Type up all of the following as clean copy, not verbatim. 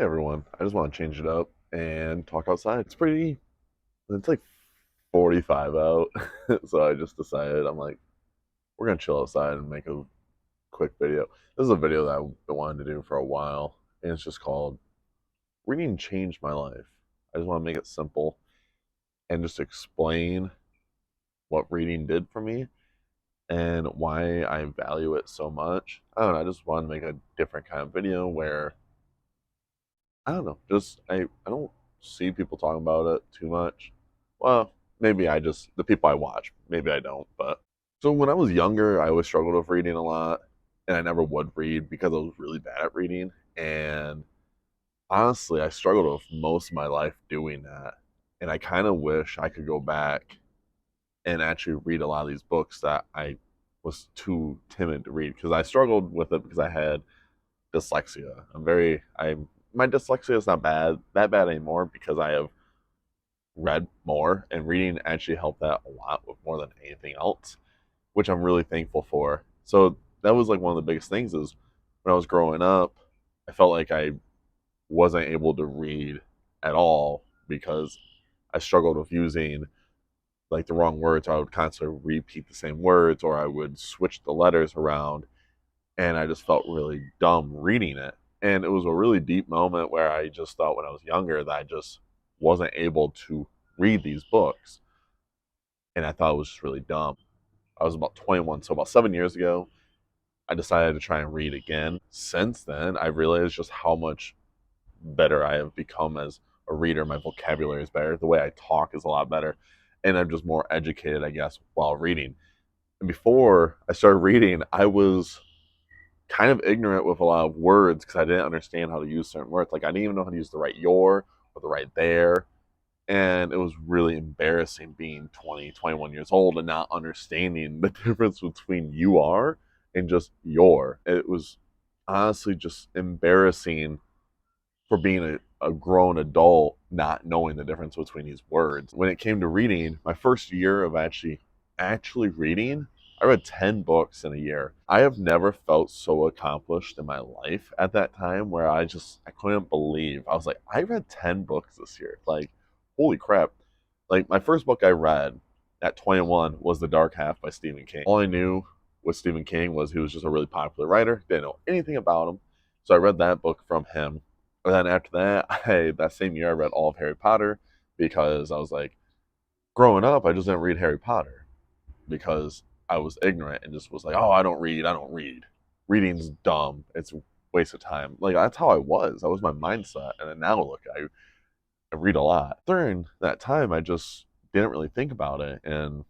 Hey everyone, I just want to change it up and talk outside. It's like 45 out. So I just decided, I'm like, we're going to chill outside and make a quick video. This is a video that I've been wanting to do for a while, and it's just called Reading Changed My Life. I just want to make it simple and just explain what reading did for me and why I value it so much. I don't know, I just want to make a different kind of video where I don't know. I don't see people talking about it too much. Well, maybe the people I watch, maybe I don't. But so when I was younger, I always struggled with reading a lot, and I never would read because I was really bad at reading. And honestly, I struggled with most of my life doing that. And I kind of wish I could go back and actually read a lot of these books that I was too timid to read because I struggled with it because I had dyslexia. I'm my dyslexia is not that bad anymore because I have read more, and reading actually helped that a lot with more than anything else, which I'm really thankful for. So that was like one of the biggest things is when I was growing up, I felt like I wasn't able to read at all because I struggled with using like the wrong words. I would constantly repeat the same words or I would switch the letters around, and I just felt really dumb reading it. And it was a really deep moment where I just thought when I was younger that I just wasn't able to read these books. And I thought it was just really dumb. I was about 21, so about 7 years ago, I decided to try and read again. Since then, I realized just how much better I have become as a reader. My vocabulary is better. The way I talk is a lot better. And I'm just more educated, I guess, while reading. And before I started reading, I was kind of ignorant with a lot of words because I didn't understand how to use certain words. Like I didn't even know how to use the right your or the right there. And it was really embarrassing being 20, 21 years old and not understanding the difference between you are and just your. It was honestly just embarrassing for being a grown adult not knowing the difference between these words. When it came to reading, my first year of actually reading, I read 10 books in a year. I have never felt so accomplished in my life at that time where I couldn't believe. I was like, I read 10 books this year. Like, holy crap. Like my first book I read at 21 was The Dark Half by Stephen King. All I knew with Stephen King was he was just a really popular writer. Didn't know anything about him. So I read that book from him, and then after that, that same year I read all of Harry Potter because I was like, growing up, I just didn't read Harry Potter because I was ignorant and just was like, oh, I don't read, I don't read. Reading's dumb. It's a waste of time. Like that's how I was. That was my mindset. And then now look, I read a lot. During that time, I just didn't really think about it, and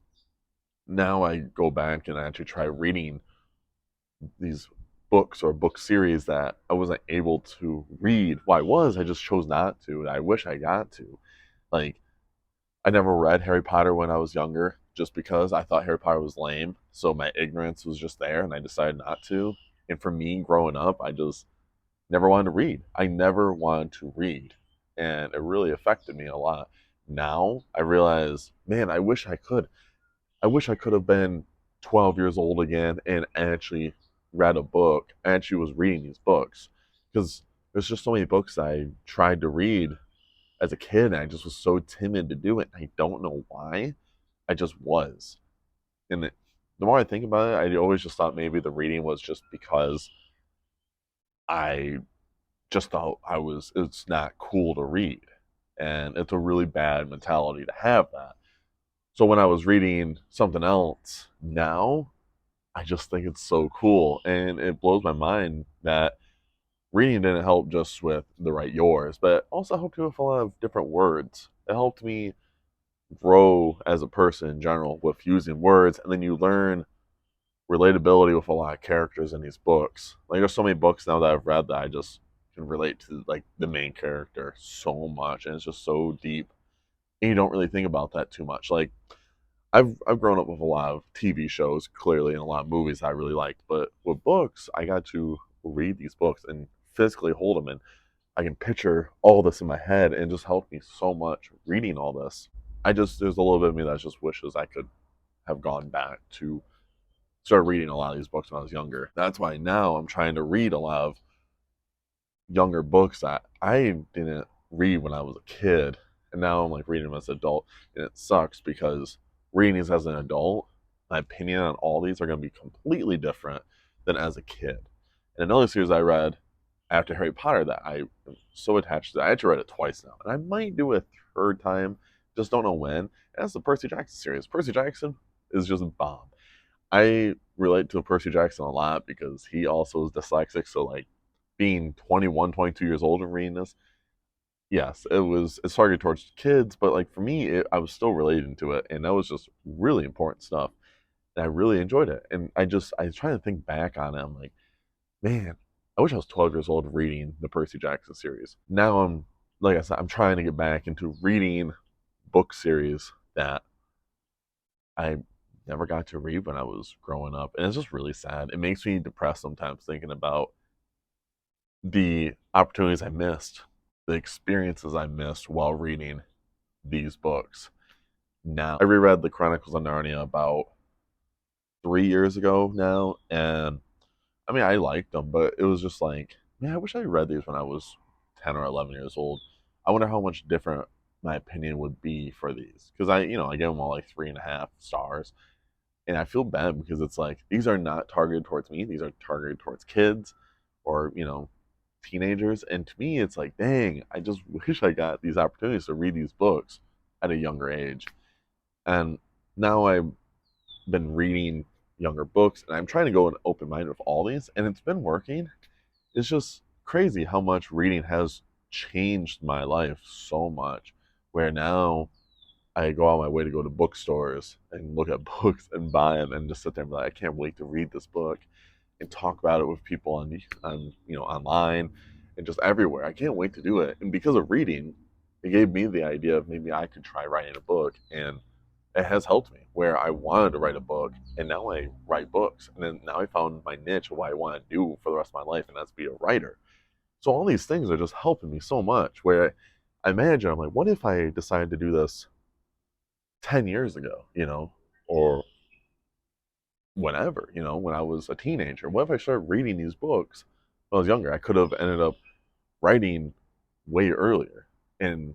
now I go back and I actually try reading these books or book series that I wasn't able to read. Well, I just chose not to. I wish I got to. Like, I never read Harry Potter when I was younger just because I thought Harry Potter was lame. So my ignorance was just there and I decided not to. And for me growing up, I just never wanted to read. I never wanted to read. And it really affected me a lot. Now I realize, man, I wish I could. I wish I could have been 12 years old again and actually read a book. I actually was reading these books because there's just so many books I tried to read as a kid and I just was so timid to do it. I don't know why. I just was. And the more I think about it, I always just thought maybe the reading was just because I just thought it's not cool to read. And it's a really bad mentality to have that. So when I was reading something else now, I just think it's so cool. And it blows my mind that reading didn't help just with the right yours, but it also helped me with a lot of different words. It helped me grow as a person in general with using words. And then you learn relatability with a lot of characters in these books. Like there's so many books now that I've read that I just can relate to like the main character so much. And it's just so deep. And you don't really think about that too much. Like I've grown up with a lot of TV shows, clearly, and a lot of movies I really liked. But with books, I got to read these books and physically hold them, and I can picture all this in my head, and it just helped me so much reading all this. There's a little bit of me that just wishes I could have gone back to start reading a lot of these books when I was younger. That's why now I'm trying to read a lot of younger books that I didn't read when I was a kid, and now I'm like reading them as an adult, and it sucks because reading these as an adult, my opinion on all these are going to be completely different than as a kid. And another series I read after Harry Potter that I am so attached to, I actually read it twice now, and I might do it a third time, just don't know when. And that's the Percy Jackson series. Percy Jackson is just bomb. I relate to Percy Jackson a lot because he also is dyslexic, so like being 21, 22 years old and reading this, yes, it's targeted towards kids, but like for me, I was still relating to it, and that was just really important stuff, and I really enjoyed it. And I was trying to think back on it. I'm like, man, I wish I was 12 years old reading the Percy Jackson series. Now like I said, I'm trying to get back into reading book series that I never got to read when I was growing up, and it's just really sad. It makes me depressed sometimes thinking about the opportunities I missed, the experiences I missed while reading these books. Now, I reread the Chronicles of Narnia about 3 years ago now, and I mean, I liked them, but it was just like, man, I wish I read these when I was 10 or 11 years old. I wonder how much different my opinion would be for these. Because I gave them all like 3.5 stars. And I feel bad because it's like, these are not targeted towards me. These are targeted towards kids or, teenagers. And to me, it's like, dang, I just wish I got these opportunities to read these books at a younger age. And now I've been reading younger books and I'm trying to go in open minded with all these, and it's been working. It's just crazy how much reading has changed my life so much. Where now I go out my way to go to bookstores and look at books and buy them and just sit there and be like, I can't wait to read this book and talk about it with people on online and just everywhere. I can't wait to do it. And because of reading, it gave me the idea of maybe I could try writing a book, and it has helped me where I wanted to write a book and now I write books. And then now I found my niche of what I want to do for the rest of my life, and that's be a writer. So all these things are just helping me so much where I imagine I'm like, what if I decided to do this 10 years ago, or whenever, when I was a teenager? What if I started reading these books when I was younger? I could have ended up writing way earlier. And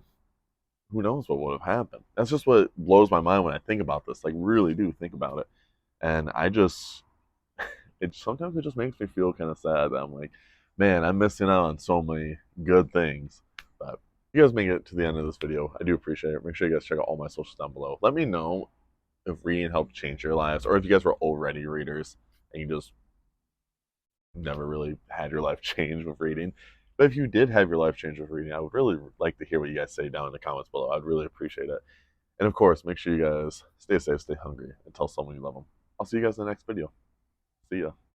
who knows what would have happened. That's just what blows my mind when I think about this. Like, really do think about it. And sometimes it just makes me feel kind of sad that I'm like, man, I'm missing out on so many good things. But if you guys make it to the end of this video, I do appreciate it. Make sure you guys check out all my socials down below. Let me know if reading helped change your lives, or if you guys were already readers and you just never really had your life change with reading. But if you did have your life change with reading, I would really like to hear what you guys say down in the comments below. I'd really appreciate it. And of course, make sure you guys stay safe, stay hungry, and tell someone you love them. I'll see you guys in the next video. See ya.